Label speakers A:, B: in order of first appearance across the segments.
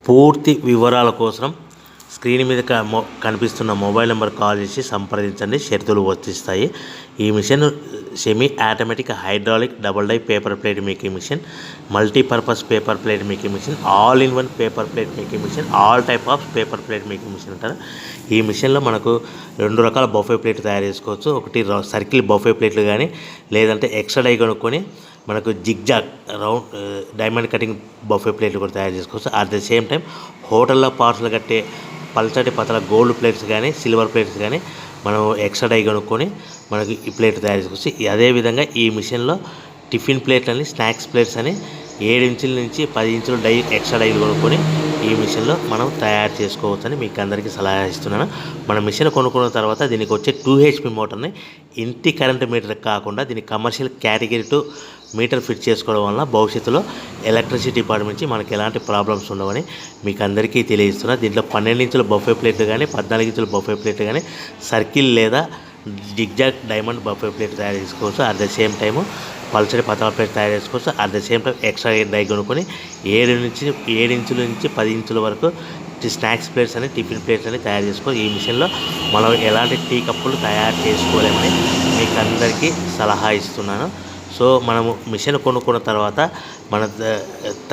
A: పూర్తి వివరాల కోసం స్క్రీన్ మీద కనిపిస్తున్న మొబైల్ నెంబర్ కాల్ చేసి సంప్రదించండి. షరతులు వర్తిస్తాయి. ఈ machine semi automatic hydraulic double die paper plate making machine, multipurpose paper plate making machine, all in one paper plate making machine, all type of paper plate making machine అంటారు. ఈ మిషన్లో మనకు 2 రకాల బఫే ప్లేట్ తయారు చేసుకోవచ్చు. ఒకటి circle buffet ప్లేట్లు కానీ, లేదంటే ఎక్స్ట్రా డై కొనుక్కొని మనకు zigzag round diamond cutting buffet ప్లేట్లు కూడా తయారు చేసుకోవచ్చు. అట్ ద సేమ్ టైం హోటల్లో పార్సల్ కట్టే పల్చటి పతల గోల్డ్ ప్లేట్స్ కానీ, సిల్వర్ ప్లేట్స్ కానీ మనం ఎక్స్ట్రా డై కొనుక్కొని మనకి ఈ ప్లేట్ తయారు చేసుకోవచ్చు. అదేవిధంగా ఈ మిషన్లో టిఫిన్ ప్లేట్లు అని, స్నాక్స్ ప్లేట్స్ అని 7 ఇంచుల నుంచి 10 ఇంచుల డై ఎక్స్ట్రా డైలు కొనుక్కొని ఈ మిషన్లో మనం తయారు చేసుకోవచ్చని మీకు అందరికీ సలహా ఇస్తున్నాను. మన మిషన్ కొనుక్కున్న తర్వాత దీనికి వచ్చే 2 HP మోటార్ని ఇంటి కరెంట్ మీటర్ కాకుండా దీనికి కమర్షియల్ కేటగిరీ 2 మీటర్ ఫిట్ చేసుకోవడం వల్ల భవిష్యత్తులో ఎలక్ట్రిసిటీ డిపార్ట్మెంట్ నుంచి మనకి ఎలాంటి ప్రాబ్లమ్స్ ఉండవని మీకు అందరికీ తెలియజేస్తున్నా. దీంట్లో 12 ఇంచుల బఫే ప్లేట్లు కానీ, 14 ఇంచుల బఫే ప్లేట్లు కానీ, సర్కిల్ లేదా జిగ్జాగ్ డైమండ్ బఫే ప్లేట్ తయారు చేసుకోవచ్చు. అట్ ద సేమ్ టైము పల్చడి పతల ప్లేట్ తయారు చేసుకోవచ్చు. At the same time extra dye కొనుక్కొని 7 ఇంచుల నుంచి 10 ఇంచుల వరకు స్నాక్స్ ప్లేట్స్ అని, టిఫిన్ ప్లేట్స్ అని తయారు చేసుకోవచ్చు. ఈ మిషన్లో మనం ఎలాంటి టీ కప్పులు తయారు చేసుకోలేమని మీకు అందరికీ సలహా ఇస్తున్నాను. సో మనము మిషన్ కొనుక్కున్న తర్వాత మన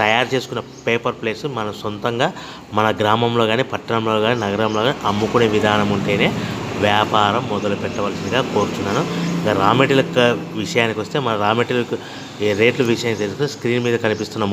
A: తయారు చేసుకున్న పేపర్ ప్లేట్స్ మనం సొంతంగా మన గ్రామంలో కానీ, పట్టణంలో కానీ, నగరంలో కానీ అమ్ముకునే విధానం ఉంటేనే వ్యాపారం మొదలు పెట్టవలసిందిగా కోరుతున్నాను. ఇంకా రా మెటీరియల్ విషయానికి వస్తే మన రా మెటీరియల్ రేట్ల విషయానికి తెలుసుకుంటే స్క్రీన్ మీద కనిపిస్తున్న